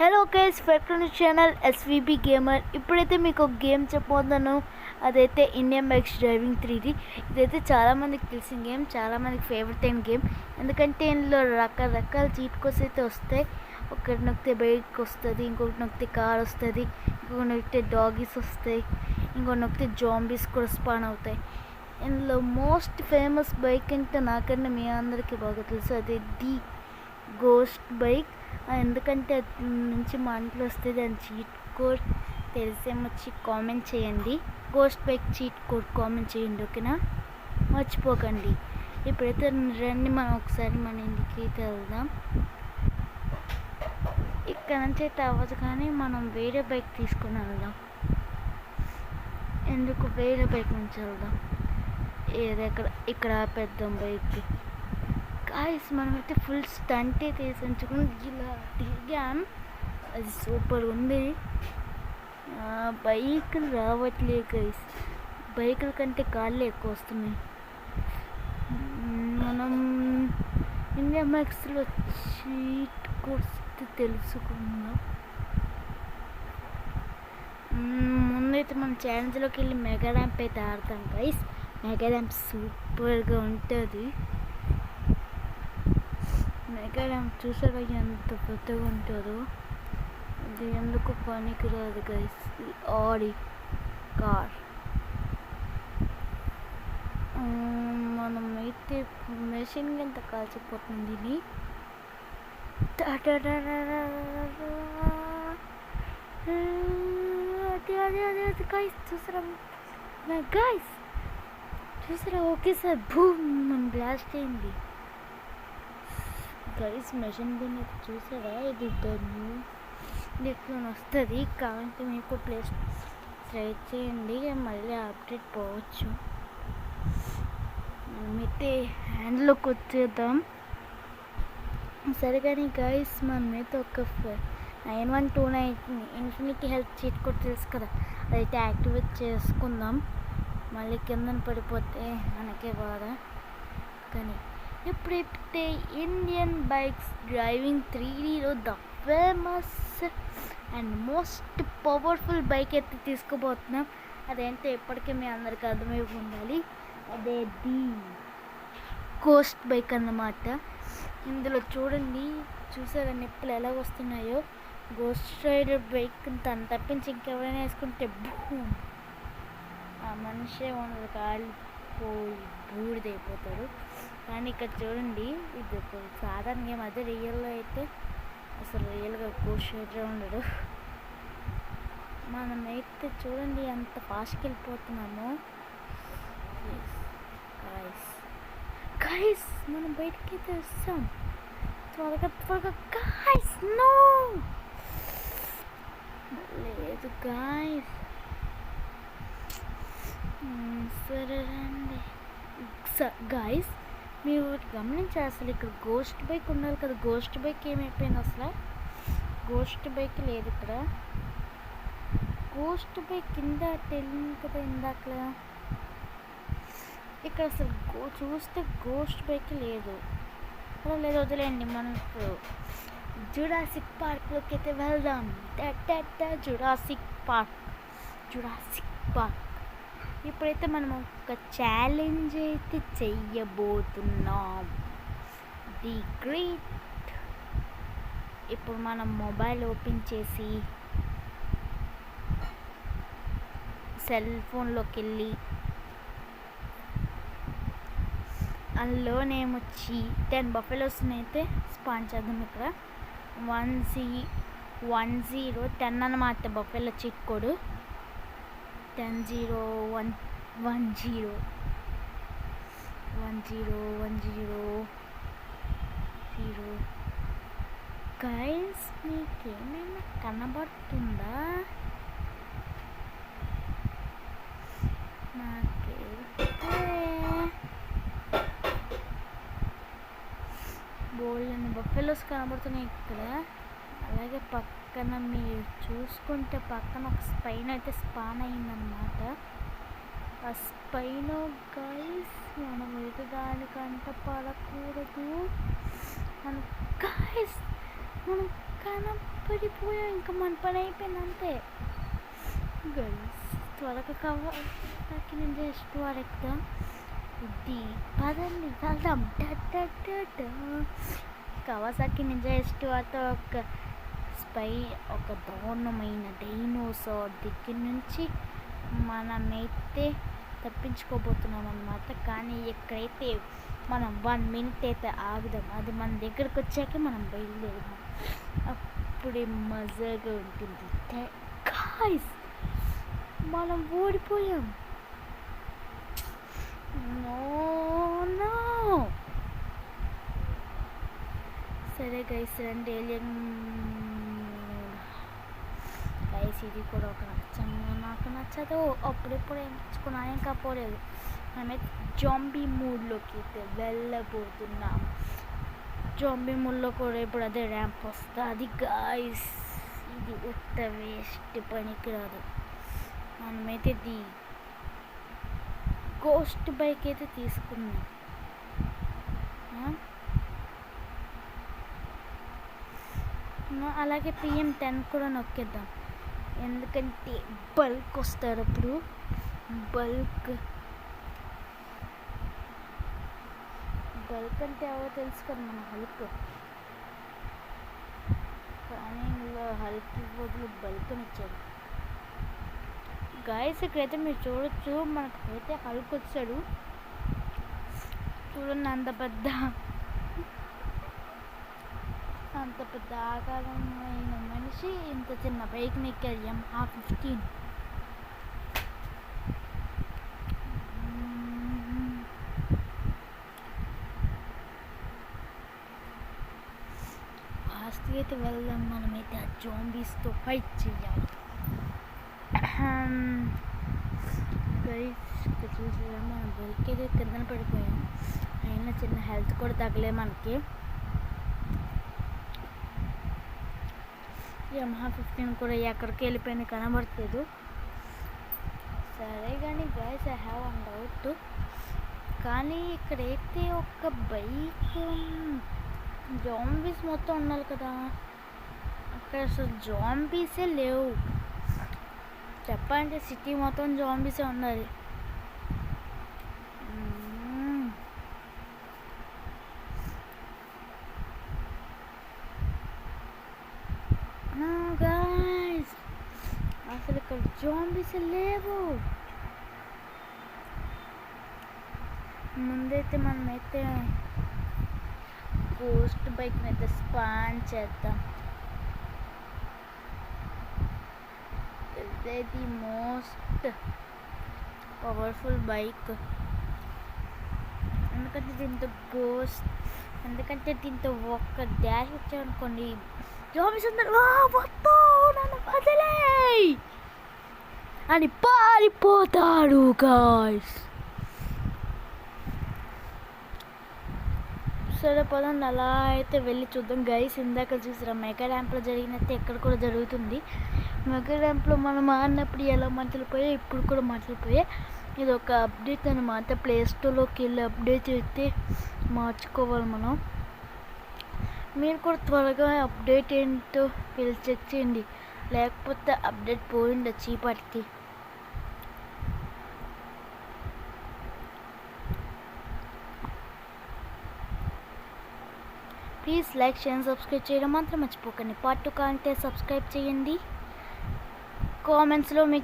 Hello guys, welcome to channel SVB gamer. ఇప్పుడైతే మీకు ఒక గేమ్ చెప్పబోతున్నాను. అదైతే ఇండియన్ బైక్స్ డ్రైవింగ్ 3D. ఇదైతే చాలామందికి తెలిసిన గేమ్, చాలామందికి ఫేవరెట్ అయిన గేమ్. ఎందుకంటే ఇందులో రకరకాల చీట్ కోడ్స్ అయితే వస్తాయి. ఒకటి నొక్కితే బైక్ వస్తుంది, ఇంకొకటి నొక్కితే కార్ వస్తుంది, ఇంకొకటి నొక్కితే డాగీస్ వస్తాయి, ఇంకొకటి నొక్కితే జాంబీస్ కూడా స్పాన్ అవుతాయి. ఇందులో మోస్ట్ ఫేమస్ బైక్ అంటే నాకన్నా మీ అందరికీ బాగా తెలుసు, అదే ది గోస్ట్ బైక్. ఎందుకంటే అది నుంచి మా ఇంట్లో వస్తే దాని చీట్ కోడ్ తెలిసేమొచ్చి కామెంట్ చేయండి. Ghost bike cheat code comment చేయండి, ఓకేనా? మర్చిపోకండి. ఇప్పుడైతే రండి మనం ఒకసారి మన ఇంటికి వెళ్దాం. ఇక్కడ నుంచి అయితే అవ్వదు, కానీ మనం వేరే బైక్ తీసుకొని వెళ్దాం. ఎందుకు వేరే బైక్ నుంచి వెళ్దాం, ఇక్కడ పెద్దాం బైక్. గాయ్స్, మనమైతే ఫుల్ స్టంట్ అయితే వేసించుకుని ఇలా దిగాం. అది సూపర్ ఉంది. బైకులు రావట్లేదు గైస్, బైకుల కంటే కార్లే ఎక్కువ వస్తున్నాయి. మనం ఇండియా మ్యాక్స్లో చీట్ కోడ్స్ తెలుసుకుందాం. ముందైతే మన ఛాలెంజ్లోకి వెళ్ళి మెగా ర్యాంప్ అయితే ఆడతాం గైస్. మెగా ర్యాంప్ సూపర్గా ఉంటుంది. మెగా ర్యాంప్ చూసారా ఎంత పెద్దగా ఉంటుందో. ఇది ఎందుకు పనికిరాదు గైస్, ఆడి కార్. మనమైతే మెషిన్ ఎంత కాల్చిపోతుంది ఇది. అది గైస్ చూసారా, గైస్ చూసారా? ఓకే సార్, భూమ్ మన బ్లాస్ట్ అయింది గైస్. మెషిన్ గన్ అయితే చూసారా? ఇది న్యూ నెట్లో వస్తుంది. కావాలంటే మీకు ప్లేస్ ట్రై చేయండి, మళ్ళీ అప్డేట్ పోవచ్చు. మేమైతే హ్యాండ్లోకి వచ్చేద్దాం. సరే కానీ గైస్, మనమైతే ఒక 9129 ఇన్ఫినిటీ హెల్త్ చీట్ కోడ్ తెలుసు కదా, అదైతే యాక్టివేట్ చేసుకుందాం. మళ్ళీ కిందన పడిపోతే మనకే బాధ. కానీ ఇప్పుడైతే ఇండియన్ బైక్స్ డ్రైవింగ్ 3Dలో the famous and most powerful bike అయితే తీసుకుపోతున్నాం. అదేంటో ఇప్పటికే మీ అందరికీ అర్థమై ఉండాలి, అదే ది గోస్ట్ బైక్ అన్నమాట. ఇందులో చూడండి, చూసారా నిప్పులు ఎలా వస్తున్నాయో. గోస్ట్ రైడర్ బైక్ తను తప్పించి ఇంకెవరైనా వేసుకుంటే భూమ్, ఆ మనిషే ఉండదు, కాలిపోయి బూడిదైపోతాడు. కానీ ఇక్కడ చూడండి, ఇది ఒక సాధారణ గేమ్. అదే రియల్లో అయితే అసలు రియల్గా గోస్ట్ రైడర్ ఉండడు. మనమైతే చూడండి ఎంత ఫాస్ట్కి వెళ్ళిపోతున్నామో. గైస్ మనం బయటికి అయితే వస్తాం త్వరగా త్వరగా. గైస్ నో, లేదు గైస్. సరే రండి గైస్, మీరు గమనించారు అసలు ఇక్కడ గోస్ట్ బైక్ ఉండాలి కదా. గోస్ట్ బైక్ ఏమైపోయింది అసలు? గోస్ట్ బైక్ లేదు ఇక్కడ. గోస్ట్ బైక్ కింద తెలియదు కదా ఇందాకలా. ఇక్కడ అసలు చూస్తే గోస్ట్ బైక్ లేదు. లేదు, వదిలేండి. మనం ఇప్పుడు జురాసిక్ పార్క్లోకి అయితే వెళ్దాం. Jurassic park. ఇప్పుడైతే మనం ఒక ఛాలెంజ్ అయితే చెయ్యబోతున్నాం, ది గ్రేట్. ఇప్పుడు మనం మొబైల్ ఓపెన్ చేసి సెల్ ఫోన్లోకి వెళ్ళి అందులోనేమొచ్చి 10 బఫెలోస్ని అయితే స్పాన్ చేద్దాం. ఇక్కడ 10 అన్నమాట బఫెలో చీట్ కోడ్. 10 గైస్, మీకేమైనా కనబడుతుందా? నాకైతే బోల్డెన్ బఫెలోస్ కనబడుతున్నాయి ఇక్కడ. అలాగే పక్కన మీరు చూసుకుంటే పక్కన ఒక స్పైన్ అయితే స్పాన్ అయిందన్నమాట. ఆ స్పైన్ గైస్ మనం ఎటు దానికంట పడకూడదు. మనం గైస్ మనం కనపడిపోయాం, ఇంకా మన పని అయిపోయింది అంతే గైస్. త్వరగా కవాసాకి నుంచి ఎస్టుఆర్ ఎక్కుదాం. ఇది పదండి వెళ్దాం. కవాసాకి నుంచి ఎస్టుఆర్తో ఒక దారుణమైన డైనోసార్ దగ్గర నుంచి మనమైతే తప్పించుకోబోతున్నాం అన్నమాట. కానీ ఎక్కడైతే మనం 1 minute అయితే ఆగుదాం, అది మన దగ్గరకు వచ్చాక మనం బయలుదేరుదాం, అప్పుడే మజాగా ఉంటుంది గాయ్స్. మనం ఓడిపోయాం. నో సరే గైస్, రండి ఏలియన్ గైస్. ఇది కూడా ఒక నాకు నచ్చదు. అప్పుడెప్పుడు ఏం తెచ్చుకున్నా ఏం కాపోలేదు. మనమైతే జాంబీ మూడ్లోకి అయితే వెళ్ళబోతున్నాం. జాంబీ మూడ్లో కూడా ఇప్పుడు అదే ర్యాంప్ వస్తుంది గాయస్. ఇది ఉత్త వేస్ట్ పనికిరాదు. మనమైతే ఇది గోస్ట్ బైక్ అయితే తీసుకున్నాం. అలాగే PM10 కూడా నొక్కేద్దాం, ఎందుకంటే బల్క్ వస్తారు అప్పుడు. బల్క్ అంటే ఎవరో తెలుసు కదా, మన హల్క్. కానీ ఇందులో హల్క్ బదులు బల్క్ అని ఇచ్చాడు గాయస్. ఇక్కడైతే మీరు చూడొచ్చు, మనకైతే హల్క్ వచ్చాడు చూడండి. అంత పెద్ద ఆకారమైన మనిషి ఇంత చిన్న బైక్ ఎక్కారు, Yamaha 15. ఫాస్ట్గా అయితే వెళ్దాం. మనమైతే ఆ జాంబీస్తో ఫైట్ చేయాలి గైస్. ఇక్కడ చూసారా, మనం బైక్ అయితే కిందన పడిపోయాం, అయినా చిన్న హెల్త్ కూడా తగలే మనకి. Yamaha 15 కూడా ఎక్కడికి వెళ్ళిపోయింది, కనబడలేదు. సరే కానీ guys, I have one doubt. కానీ ఇక్కడైతే ఒక బైక్ జాంబీస్ మొత్తం ఉండాలి కదా, అక్కడ అసలు జాంబీసే లేవు. చెప్పాలంటే సిటీ మొత్తం జాంబీసే ఉండాలి. గాయ్స్, అసలు ఇక్కడ జాంబీస్ లేవు. ముందైతే మనమైతే గోస్ట్ బైక్ అయితే స్పాన్ చేద్దాం. ఇదే ది మోస్ట్ పవర్ఫుల్ బైక్, ఎందుకంటే దీంతో ఒక్క డాష్ వచ్చామనుకోండి, జాంబీస్ అందరూ నన్ను వదిలేయ్ అని పారిపోతాడు గాయ్స్. సరే పదండి, అలా అయితే వెళ్ళి చూద్దాం గైస్. ఇందాక చూసారా, మెగా ర్యాంప్లో జరిగినట్టే ఇక్కడ కూడా జరుగుతుంది. మెగా ర్యాంప్లో మనం ఆడినప్పుడు ఎలా మంటలు పోయాయి, ఇప్పుడు కూడా మంటలు పోయాయి. ఇది ఒక అప్డేట్ అనమాట. ప్లేస్టోర్లోకి వెళ్ళి అప్డేట్ అయితే మార్చుకోవాలి మనం. మీరు కూడా త్వరగా అప్డేట్ ఏంటో వెళ్ళి చెక్ చేయండి, లేకపోతే అప్డేట్ పోయిండొచ్చు ఈ పాటికి. ప్లీజ్ లైక్, షేర్, సబ్స్క్రైబ్ చేయడం మాత్రం మర్చిపోకండి. పార్ట్ 2 కావాలంటే సబ్స్క్రైబ్ చేయండి. కామెంట్స్లో మీకు